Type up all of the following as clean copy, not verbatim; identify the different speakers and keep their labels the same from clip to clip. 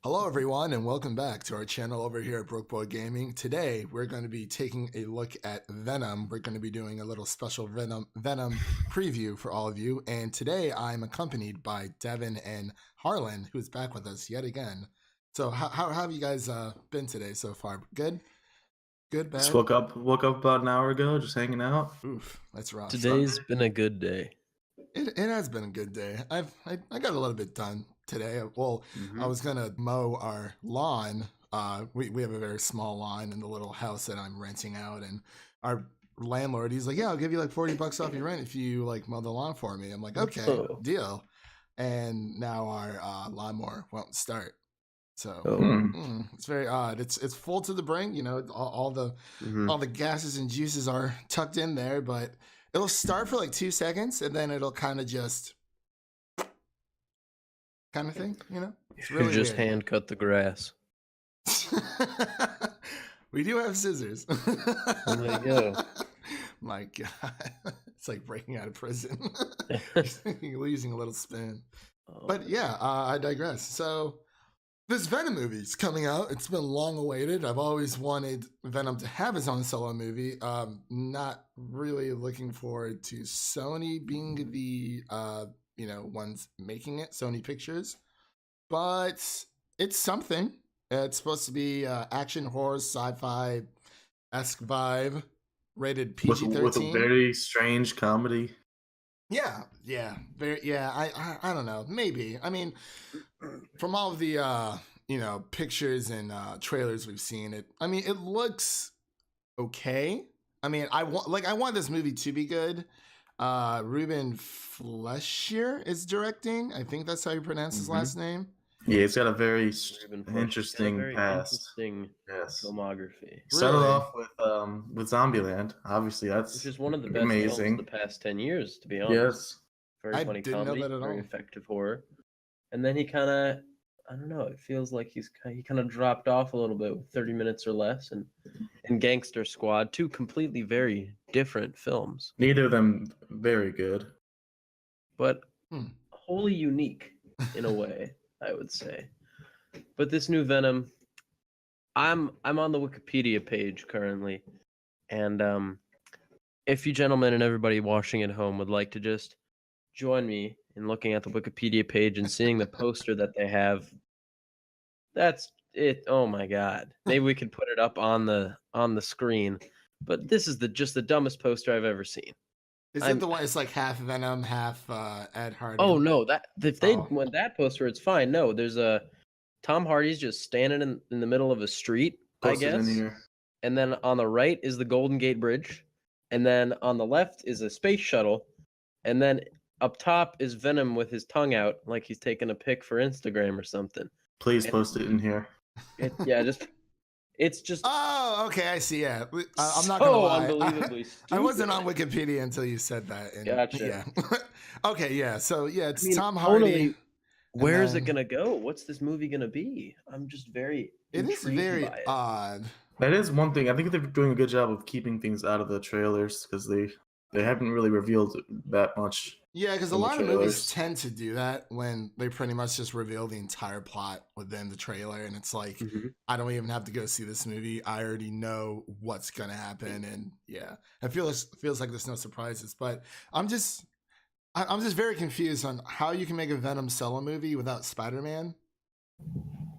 Speaker 1: Hello, everyone, and welcome back to our channel over here at Broke Boy Gaming. Today, we're going to be taking a look at Venom. We're going to be doing a little special Venom preview for all of you. And today, I'm accompanied by Devin and Harlan, who's back with us yet again. So, how have you guys been today so far? Good? Good, bad?
Speaker 2: Just woke up about an hour ago, just hanging out.
Speaker 1: Oof, that's rough.
Speaker 3: Today's been a good day.
Speaker 1: It has been a good day. I got a little bit done today. Well, I was gonna mow our lawn. We have a very small lawn in the little house that I'm renting out, and our landlord, he's like, "Yeah, I'll give you like $40 off your rent if you like mow the lawn for me." I'm like, "Okay, deal." And now our lawnmower won't start. So it's very odd. It's full to the brim. You know, all the gases and juices are tucked in there, but it'll start for like 2 seconds and then it'll kind of just kind of thing, you know?
Speaker 3: It's really just weird. Hand cut the grass.
Speaker 1: We do have scissors.
Speaker 3: There you go.
Speaker 1: My God. It's like breaking out of prison. Using a little spoon. But yeah, I digress. So this Venom movie is coming out. It's been long awaited. I've always wanted Venom to have his own solo movie. Not really looking forward to Sony being the ones making it, Sony Pictures. But it's something. It's supposed to be action, horror, sci-fi-esque vibe, rated PG-13.
Speaker 2: With a very strange comedy.
Speaker 1: Yeah. I don't know. Maybe. I mean, from all of the pictures and trailers we've seen, it looks okay. I mean, I want this movie to be good. Ruben Fleischer is directing. I think that's how you pronounce his last name.
Speaker 2: Yeah, it's got a very interesting past.
Speaker 3: Interesting filmography.
Speaker 2: Started off with Zombieland. Obviously, that's
Speaker 3: which is one of the best films of the past 10 years, to be honest.
Speaker 2: Yes.
Speaker 3: Very funny comedy, very effective horror. And then he kind of, I don't know, it feels like he kind of dropped off a little bit with 30 minutes or less. And Gangster Squad, two completely very different films.
Speaker 2: Neither of them very good.
Speaker 3: But wholly unique in a way, I would say. But this new Venom, I'm on the Wikipedia page currently. And if you gentlemen and everybody watching at home would like to just join me in looking at the Wikipedia page and seeing the poster that they have, that's it. Oh my God. Maybe we could put it up on the screen. But this is just the dumbest poster I've ever seen.
Speaker 1: Is it the one? It's like half Venom, half Ed Hardy.
Speaker 3: Oh no, that if they went that poster, it's fine. No, there's a Tom Hardy's just standing in the middle of a street,
Speaker 2: Posted
Speaker 3: I guess. And then on the right is the Golden Gate Bridge, and then on the left is a space shuttle, and then up top is Venom with his tongue out, like he's taking a pic for Instagram or something.
Speaker 2: Please post it in here.
Speaker 3: It's just.
Speaker 1: Oh, okay, I see. Yeah, I'm not
Speaker 3: so
Speaker 1: gonna lie.
Speaker 3: Unbelievably stupid.
Speaker 1: I wasn't on Wikipedia until you said that. And,
Speaker 3: gotcha.
Speaker 1: Yeah. Okay. Yeah. So yeah, it's Tom Hardy.
Speaker 3: Where is it gonna go? What's this movie gonna be? I'm just very.
Speaker 1: It is very odd.
Speaker 2: That is one thing. I think they're doing a good job of keeping things out of the trailers because they haven't really revealed that much.
Speaker 1: Yeah, because a lot of movies tend to do that when they pretty much just reveal the entire plot within the trailer, and it's like, I don't even have to go see this movie. I already know what's gonna happen, and yeah, it feels like there's no surprises. But I'm just very confused on how you can make a Venom solo movie without Spider-Man,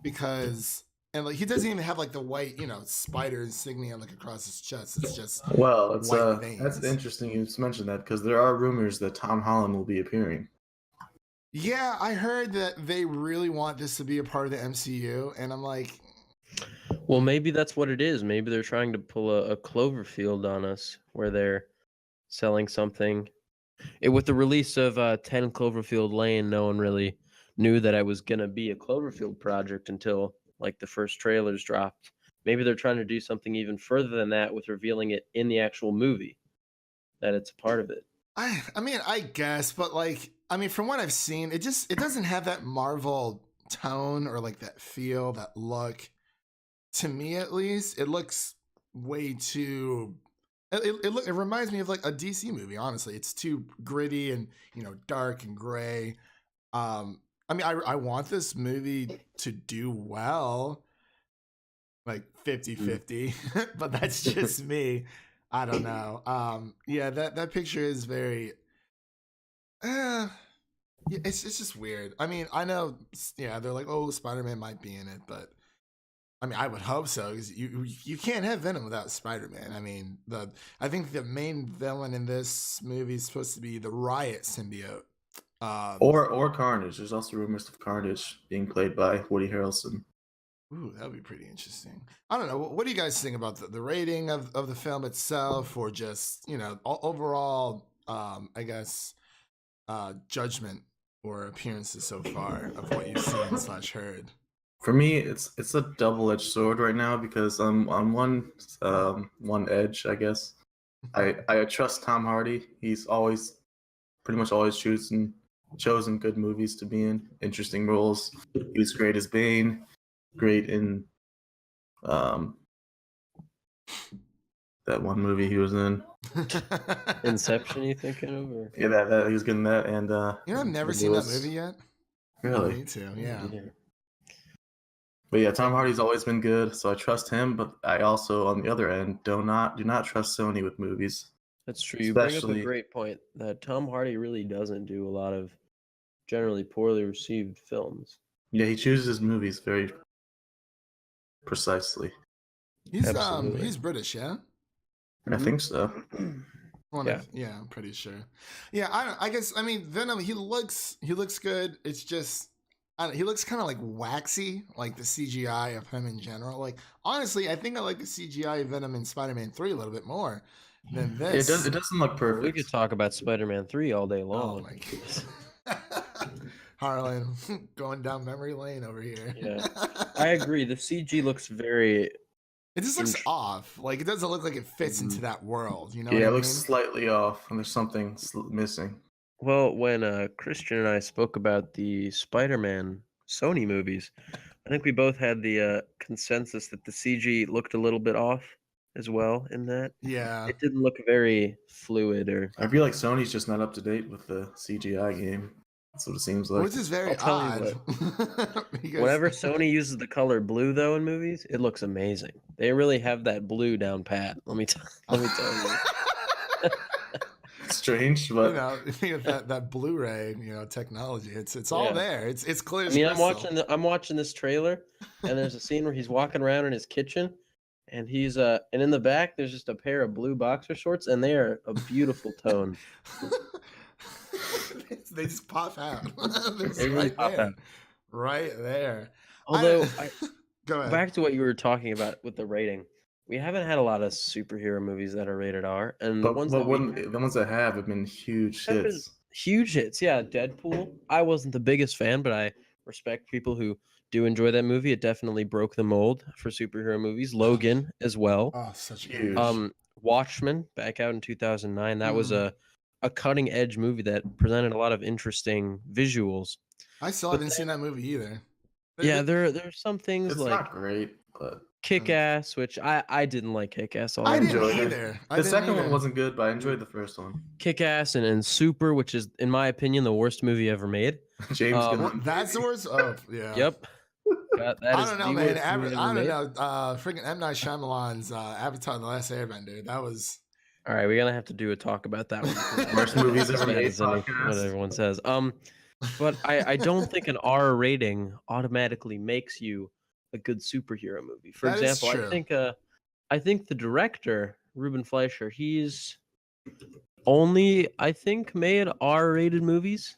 Speaker 1: because. And like he doesn't even have like the white, spider insignia like across his chest. It's just
Speaker 2: that's interesting you mentioned that because there are rumors that Tom Holland will be appearing.
Speaker 1: Yeah, I heard that they really want this to be a part of the MCU, and I'm like,
Speaker 3: well, maybe that's what it is. Maybe they're trying to pull a Cloverfield on us, where they're selling something. With the release of 10 Cloverfield Lane, no one really knew that it was gonna be a Cloverfield project until. Like the first trailers dropped. Maybe they're trying to do something even further than that with revealing it in the actual movie, that it's a part of it.
Speaker 1: I mean, I guess, but from what I've seen, it doesn't have that Marvel tone or like that feel, that look. To me, at least, it looks way too. It reminds me of like a DC movie. Honestly, it's too gritty and dark and gray. I mean, I want this movie to do well, like 50-50, but that's just me. I don't know. Yeah, that picture is very. Uh, yeah, it's just weird. I mean, I know. Yeah, they're like, oh, Spider-Man might be in it, but I mean, I would hope so because you can't have Venom without Spider-Man. I mean, I think the main villain in this movie is supposed to be the Riot symbiote.
Speaker 2: Or Carnage. There's also rumors of Carnage being played by Woody Harrelson.
Speaker 1: Ooh, that would be pretty interesting. I don't know. What do you guys think about the rating of the film itself, or just overall, I guess, judgment or appearances so far of what you've seen / heard?
Speaker 2: For me, it's a double-edged sword right now because I'm on one edge, I guess. I trust Tom Hardy. He's pretty much always chosen good movies to be in, interesting roles. He was great as Bane, great in that one movie he was in.
Speaker 3: Inception, you thinking of? Or?
Speaker 2: Yeah, that he was good in that. And
Speaker 1: I've never seen that movie yet.
Speaker 2: Really?
Speaker 1: Me too. Yeah.
Speaker 2: But yeah, Tom Hardy's always been good, so I trust him. But I also, on the other end, do not trust Sony with movies.
Speaker 3: That's true. You bring up a great point that Tom Hardy really doesn't do a lot of generally poorly received films.
Speaker 2: Yeah, he chooses his movies very precisely.
Speaker 1: He's British, yeah.
Speaker 2: I think so.
Speaker 1: Yeah, I'm pretty sure. Yeah, I guess I mean Venom. He looks good. It's just he looks kind of like waxy, like the CGI of him in general. Like honestly, I think I like the CGI of Venom in Spider-Man 3 a little bit more than this.
Speaker 2: It doesn't look perfect.
Speaker 3: We could talk about Spider-Man 3 all day long.
Speaker 1: Oh my goodness. Harlan going down memory lane over here.
Speaker 3: Yeah, I agree. The CG looks very.
Speaker 1: It just looks off. Like it doesn't look like it fits into that world. You know?
Speaker 2: Yeah,
Speaker 1: what
Speaker 2: it
Speaker 1: I
Speaker 2: looks
Speaker 1: mean?
Speaker 2: slightly off, and there's something missing.
Speaker 3: Well, when Christian and I spoke about the Spider-Man Sony movies, I think we both had the consensus that the CG looked a little bit off as well. In that,
Speaker 1: yeah,
Speaker 3: it didn't look very fluid. Or
Speaker 2: I feel like Sony's just not up to date with the CGI game. That's what it seems like.
Speaker 1: Which is very odd.
Speaker 3: Whenever Sony uses the color blue, though, in movies, it looks amazing. They really have that blue down pat. Let me tell you.
Speaker 2: Strange, but
Speaker 1: that Blu-ray, technology. It's all there. It's clear.
Speaker 3: I mean, I'm watching this trailer, and there's a scene where he's walking around in his kitchen, and he's and in the back there's just a pair of blue boxer shorts, and they are a beautiful tone.
Speaker 1: They just pop out.
Speaker 3: They really pop out.
Speaker 1: Right there.
Speaker 3: Although,
Speaker 1: go ahead.
Speaker 3: Back to what you were talking about with the rating. We haven't had a lot of superhero movies that are rated R, and
Speaker 2: the ones that have been huge hits.
Speaker 3: Huge hits, yeah. Deadpool. I wasn't the biggest fan, but I respect people who do enjoy that movie. It definitely broke the mold for superhero movies. Logan as well.
Speaker 1: Oh, such a huge.
Speaker 3: Watchmen back out in 2009. That was a cutting edge movie that presented a lot of interesting visuals.
Speaker 1: I still haven't seen that movie either.
Speaker 3: Yeah, there's some things
Speaker 2: it's
Speaker 3: like
Speaker 2: not great, but
Speaker 3: Kick-Ass, which I didn't like Kick-Ass.
Speaker 1: I didn't either.
Speaker 2: The second one wasn't good, but I enjoyed the first one.
Speaker 3: Kick-Ass and Super, which is, in my opinion, the worst movie ever made.
Speaker 2: James
Speaker 1: that's the worst? Oh, yeah.
Speaker 3: Yep.
Speaker 1: I don't know, man. I don't know. Freaking M. Night Shyamalan's Avatar: The Last Airbender. That was...
Speaker 3: All right, we're going to have to do a talk about that one.
Speaker 2: Worst movies ever made.
Speaker 3: What everyone says. But I don't think an R rating automatically makes you a good superhero movie. For example, I think the director, Ruben Fleischer, he's only, I think, made R-rated movies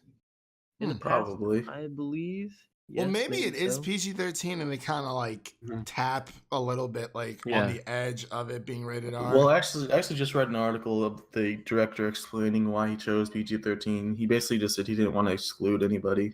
Speaker 3: in the past,
Speaker 2: probably.
Speaker 3: I believe.
Speaker 1: Well, maybe it is PG-13 and they kind of like tap a little bit on the edge of it being rated R.
Speaker 2: Well, actually just read an article of the director explaining why he chose PG-13. He basically just said he didn't want to exclude anybody.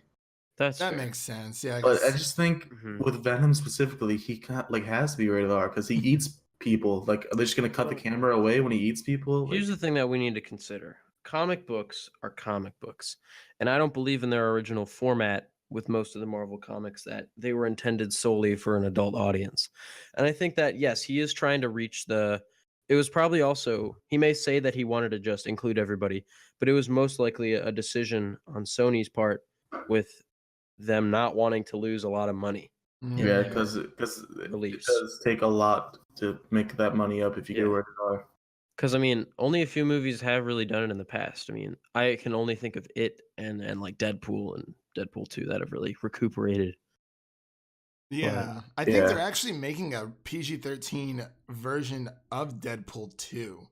Speaker 1: That makes sense. Yeah,
Speaker 2: but I just think with Venom specifically, he has to be rated R because he eats people. Like, are they just gonna cut the camera away when he eats people?
Speaker 3: Here's the thing that we need to consider: comic books are comic books, and I don't believe in their original format with most of the Marvel comics that they were intended solely for an adult audience. And I think that, yes, he is trying to reach it was probably also, he may say that he wanted to just include everybody, but it was most likely a decision on Sony's part with them not wanting to lose a lot of money.
Speaker 2: Yeah, because it does take a lot to make that money up if you get rated R.
Speaker 3: Because I mean, only a few movies have really done it in the past. I mean, I can only think of it and like Deadpool and Deadpool 2 that have really recuperated.
Speaker 1: Yeah, I think they're actually making a PG-13 version of Deadpool 2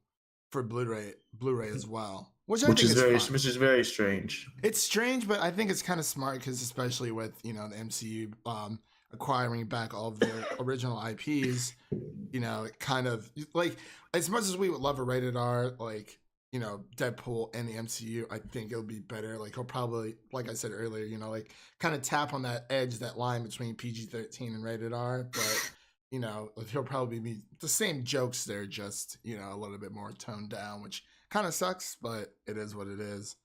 Speaker 1: for Blu-ray as well, which is
Speaker 2: very strange.
Speaker 1: It's strange, but I think it's kind of smart because especially with the MCU acquiring back all of their original IPs, it kind of like, as much as we would love a rated R, like Deadpool and the MCU, I think it'll be better. Like he'll probably, like I said earlier, like kind of tap on that edge, that line between PG-13 and rated R, but he'll probably be the same jokes there, just a little bit more toned down, which kind of sucks, but it is what it is.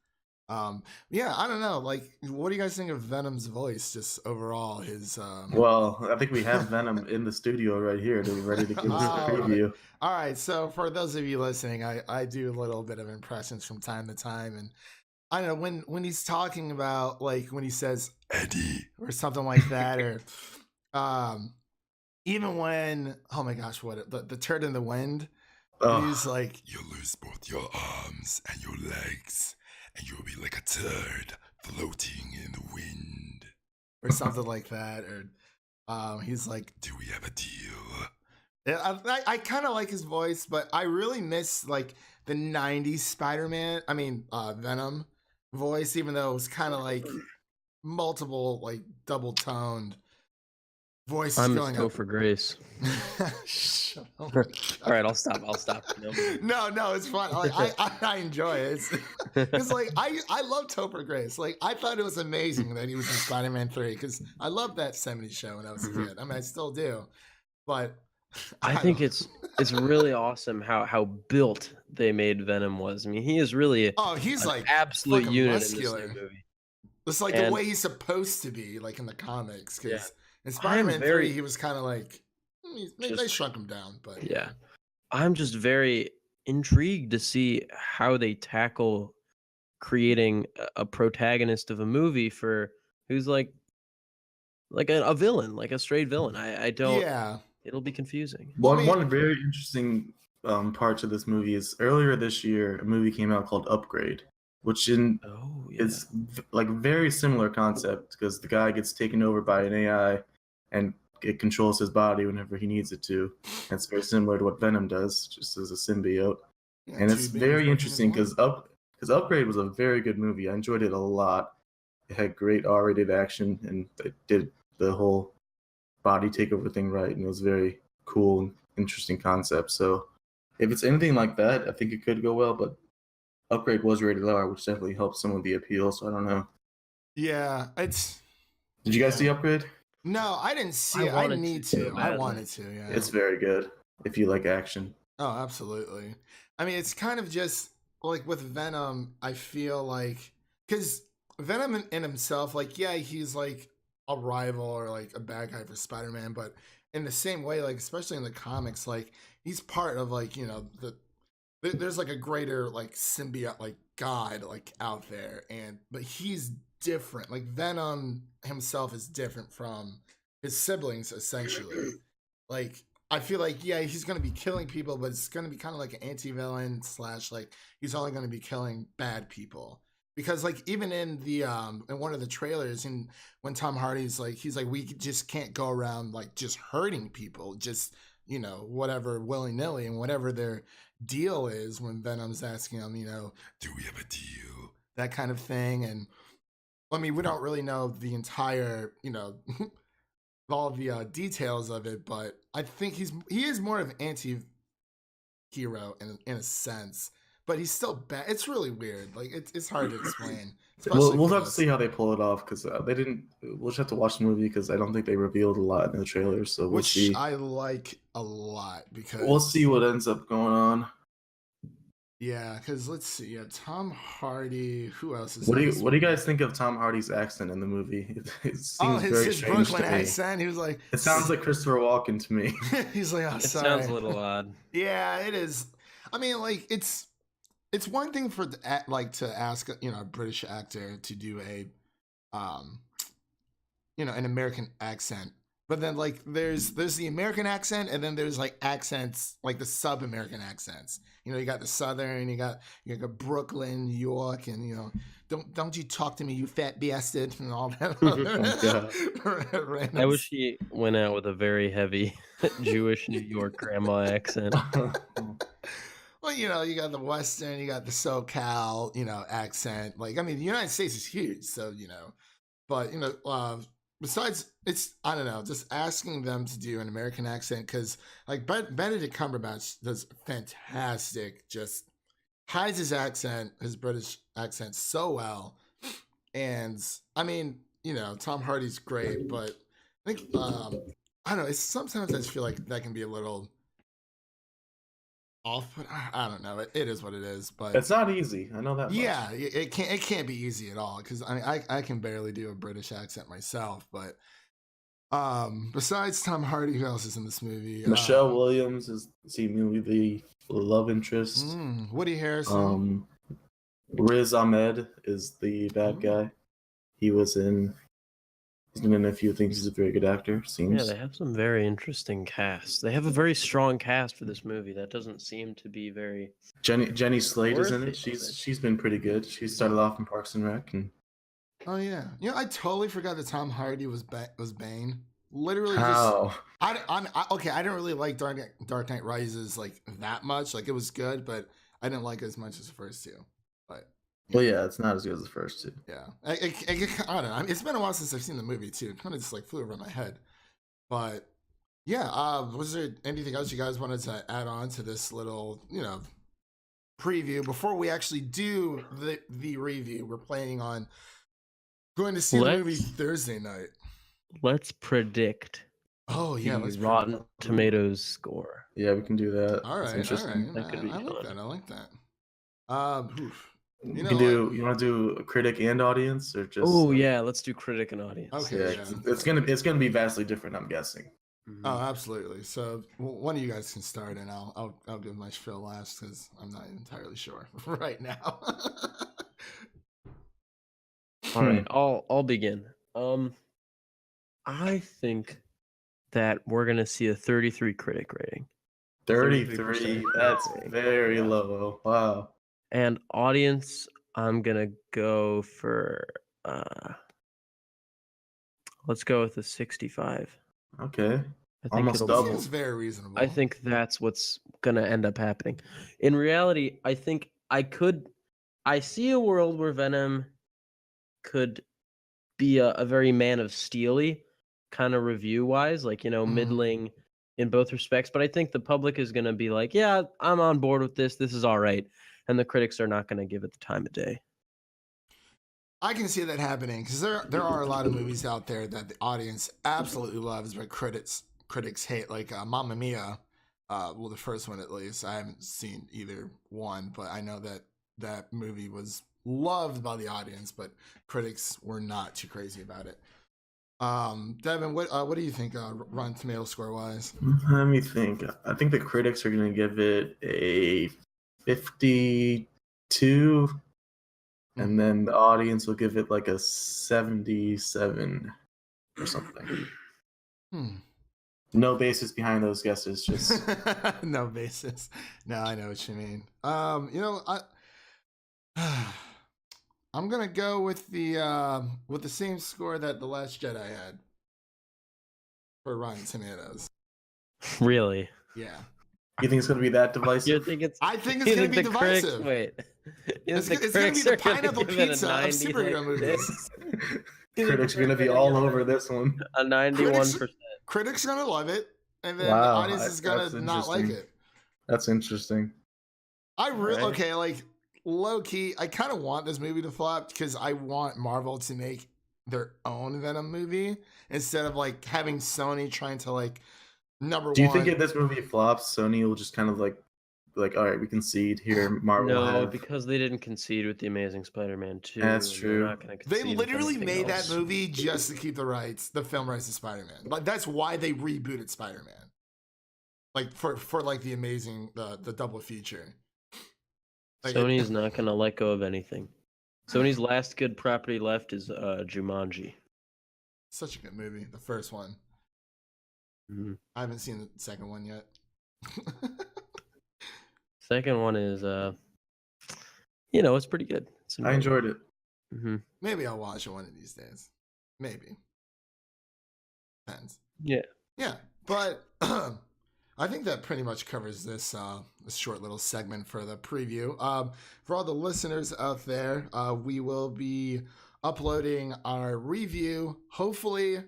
Speaker 1: Yeah, I don't know. Like, what do you guys think of Venom's voice, just overall?
Speaker 2: Well, I think we have Venom in the studio right here to be ready to give us a preview.
Speaker 1: All right, so for those of you listening, I do a little bit of impressions from time to time, and I don't know when he's talking about, like, when he says Eddie or something like that, or even when, oh my gosh, what the turd in the wind. He's like, you lose both your arms and your legs, and you'll be like a turd floating in the wind, or something like that. Or he's like, do we have a deal? I kind of like his voice, but I really miss like the 90s Spider-Man, Venom voice, even though it was kind of like multiple, like double toned voices going up.
Speaker 3: For Grace. All right, I'll stop.
Speaker 1: No, it's fun. Like, I enjoy it. It's like I love Topher Grace. Like, I thought it was amazing that he was in Spider-Man 3 because I loved that 70s show when I was a kid. I mean, I still do, but
Speaker 3: I think it's really awesome how built they made Venom was. I mean, he is really
Speaker 1: he's like
Speaker 3: absolute unit muscular in this new movie.
Speaker 1: It's like the way he's supposed to be, like in the comics. Because in Spider-Man 3, he was kind of like, they shrunk him down, but
Speaker 3: I'm just very intrigued to see how they tackle creating a protagonist of a movie for who's like a villain, like a straight villain. I don't. Yeah, it'll be confusing.
Speaker 2: One very interesting part to this movie is earlier this year a movie came out called Upgrade, which is like very similar concept because the guy gets taken over by an AI and it controls his body whenever he needs it to. And it's very similar to what Venom does, just as a symbiote. And it's very interesting because Upgrade was a very good movie. I enjoyed it a lot. It had great R-rated action, and it did the whole body takeover thing right, and it was very cool and interesting concept. So if it's anything like that, I think it could go well, but Upgrade was rated R, which definitely helps some of the appeal, so I don't know.
Speaker 1: Yeah, Did
Speaker 2: you guys see Upgrade?
Speaker 1: No, I didn't see it. I need to. I wanted to, yeah.
Speaker 2: It's very good if you like action.
Speaker 1: Oh, absolutely. I mean, it's kind of just like with Venom, I feel like, because Venom in himself, like, yeah, he's like a rival or like a bad guy for Spider-Man, but in the same way, like, especially in the comics, like, he's part of, like, there's like a greater like symbiote, like God, like out there, but he's different. Like Venom himself is different from his siblings, essentially. Like, I feel like, yeah, he's gonna be killing people, but it's gonna be kind of like an anti-villain / like he's only gonna be killing bad people. Because like even in the in one of the trailers, and when Tom Hardy's like, he's like, we just can't go around like just hurting people, just whatever, willy-nilly, and whatever their deal is, when Venom's asking him, do we have a deal? That kind of thing. And I mean, we don't really know the entire, all the details of it, but I think he is more of an anti-hero in a sense, but he's still bad. It's really weird. Like it's hard to explain.
Speaker 2: We'll have to see how they pull it off because they didn't. We'll just have to watch the movie because I don't think they revealed a lot in the trailer. So we'll see.
Speaker 1: I like a lot because
Speaker 2: we'll see what ends up going on.
Speaker 1: Yeah, because let's see. Yeah, Tom Hardy. Who else is?
Speaker 2: What do you guys think of Tom Hardy's accent in the movie? It seems very strange
Speaker 1: Brooklyn to me. Accent. He was like,
Speaker 2: it sounds like Christopher Walken to me.
Speaker 1: He's like, oh,
Speaker 3: it
Speaker 1: sorry.
Speaker 3: Sounds a little odd.
Speaker 1: Yeah, it is. I mean, like it's one thing for like to ask a British actor to do a an American accent. But then like there's the American accent, and then there's like accents like the sub-American accents. You got the Southern, you got Brooklyn, New York, and don't you talk to me, you fat bastard, and all that.
Speaker 3: I wish he went out with a very heavy Jewish New York grandma accent.
Speaker 1: Well, you got the Western, you got the SoCal, accent. Like, I mean, the United States is huge, so but besides, it's, I don't know, just asking them to do an American accent, because like Benedict Cumberbatch does fantastic, just hides his accent, his British accent so well. And I mean, Tom Hardy's great, but I think I don't know, it's sometimes I just feel like that can be a little off, but I don't know. It is what it is, but
Speaker 2: it's not easy. I know that.
Speaker 1: Yeah, it can't be easy at all, because I mean I can barely do a British accent myself. But besides Tom Hardy, who else is in this movie?
Speaker 2: Michelle Williams is seemingly the love interest.
Speaker 1: Woody Harrelson.
Speaker 2: Riz Ahmed is the bad guy. He's been in a few things. He's a very good actor, seems.
Speaker 3: Yeah, they have some very interesting casts. They have a very strong cast for this movie. That doesn't seem to be very...
Speaker 2: Jenny Slate is in it. She's been pretty good. She started off in Parks and Rec.
Speaker 1: Oh yeah, I totally forgot that Tom Hardy was Bane. Literally,
Speaker 2: how?
Speaker 1: I didn't really like Dark Knight Rises like that much. Like, it was good, but I didn't like it as much as the first two. But
Speaker 2: well, yeah, it's not as good as the first two.
Speaker 1: Yeah, I don't know. I mean, it's been a while since I've seen the movie too. It kind of just like flew over my head. But yeah, was there anything else you guys wanted to add on to this little preview before we actually do the review? We're planning on going to see the movie Thursday night.
Speaker 3: Let's predict.
Speaker 1: Oh yeah, let's
Speaker 3: Rotten Tomatoes score.
Speaker 2: Yeah, we can do that.
Speaker 1: All right,
Speaker 2: interesting.
Speaker 1: That could be fun. I like that.
Speaker 2: You want to do a critic and audience, or just?
Speaker 3: Oh yeah, let's do critic and audience.
Speaker 1: Okay,
Speaker 2: yeah. It's gonna be vastly different, I'm guessing.
Speaker 1: Oh, absolutely. So one of you guys can start, and I'll give my spiel last, because I'm not entirely sure right now.
Speaker 3: All right, I'll begin. I think that we're gonna see a 33 critic rating.
Speaker 2: 33. That's very low. Wow.
Speaker 3: And audience, I'm gonna go for let's go with a 65.
Speaker 2: Okay.
Speaker 3: I think
Speaker 2: almost double.
Speaker 1: Seems very reasonable.
Speaker 3: I think that's what's gonna end up happening. In reality, I think I see a world where Venom could be a very Man of Steel-y kind of review-wise, like, middling in both respects. But I think the public is gonna be like, yeah, I'm on board with this. This is all right. And the critics are not going to give it the time of day.
Speaker 1: I can see that happening, because there are a lot of movies out there that the audience absolutely loves, but critics hate, like Mamma Mia. Well, the first one at least. I haven't seen either one, but I know that movie was loved by the audience, but critics were not too crazy about it. Devin, what do you think, Rotten Tomato score wise?
Speaker 2: Let me think. I think the critics are going to give it a 52, and then the audience will give it like a 77 or something. No basis behind those guesses, just
Speaker 1: no basis. No, I know what you mean. I'm gonna go with the same score that The Last Jedi had for Rotten Tomatoes.
Speaker 3: Really?
Speaker 1: Yeah.
Speaker 2: You think it's going to be that divisive?
Speaker 1: I think it's going to be divisive. It's going to be the pineapple pizza of superhero movies.
Speaker 2: Critics are going to be all over this one.
Speaker 3: A 91%.
Speaker 1: Critics are going to love it, and then the audience is going to not like it.
Speaker 2: That's interesting.
Speaker 1: Okay, like, low key, I kind of want this movie to flop, because I want Marvel to make their own Venom movie instead of like having Sony trying to like.
Speaker 2: Do you think if this movie flops, Sony will just kind of like, all right, we concede here, Marvel?
Speaker 3: No, because they didn't concede with The Amazing Spider-Man 2.
Speaker 2: That's true.
Speaker 3: They
Speaker 1: literally made that movie just to keep the film rights to Spider-Man. Like, that's why they rebooted Spider-Man. Like, for like the Amazing, the double feature. Like,
Speaker 3: Sony's not gonna let go of anything. Sony's last good property left is Jumanji.
Speaker 1: Such a good movie. The first one.
Speaker 3: Mm-hmm.
Speaker 1: I haven't seen the second one yet.
Speaker 3: Second one is, it's pretty good.
Speaker 2: I enjoyed it.
Speaker 3: Mm-hmm.
Speaker 1: Maybe I'll watch it one of these days. Maybe. Depends.
Speaker 3: Yeah.
Speaker 1: Yeah, but I think that pretty much covers this short little segment for the preview. For all the listeners out there, we will be uploading our review, hopefully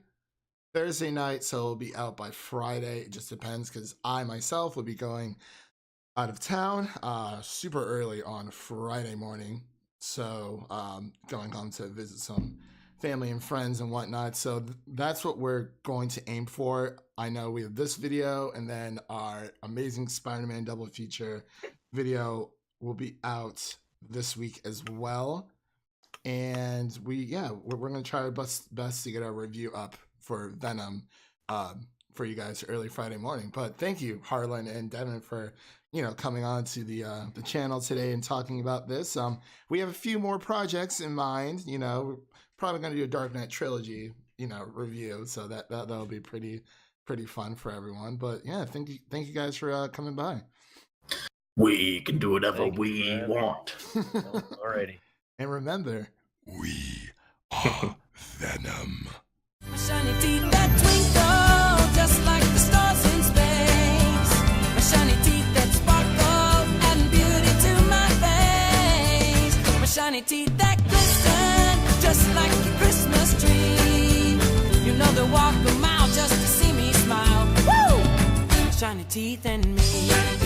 Speaker 1: Thursday night, so it'll be out by Friday. It just depends, because I myself will be going out of town super early on Friday morning. So going home to visit some family and friends and whatnot. So that's what we're going to aim for. I know we have this video, and then our Amazing Spider-Man double feature video will be out this week as well. And we're going to try our best to get our review up for Venom for you guys early Friday morning. But thank you, Harlan and Devin, for coming on to the channel today and talking about this. We have a few more projects in mind. We're probably going to do a Dark Knight trilogy review, so that'll be pretty fun for everyone. But yeah, thank you guys for coming by.
Speaker 2: We can do whatever we want.
Speaker 3: Alrighty.
Speaker 1: And remember, we are Venom.
Speaker 4: My shiny teeth that twinkle just like the stars in space. My shiny teeth that sparkle adding beauty to my face. My shiny teeth that glisten just like a Christmas tree. They'll walk a mile just to see me smile. Woo! Shiny teeth and me.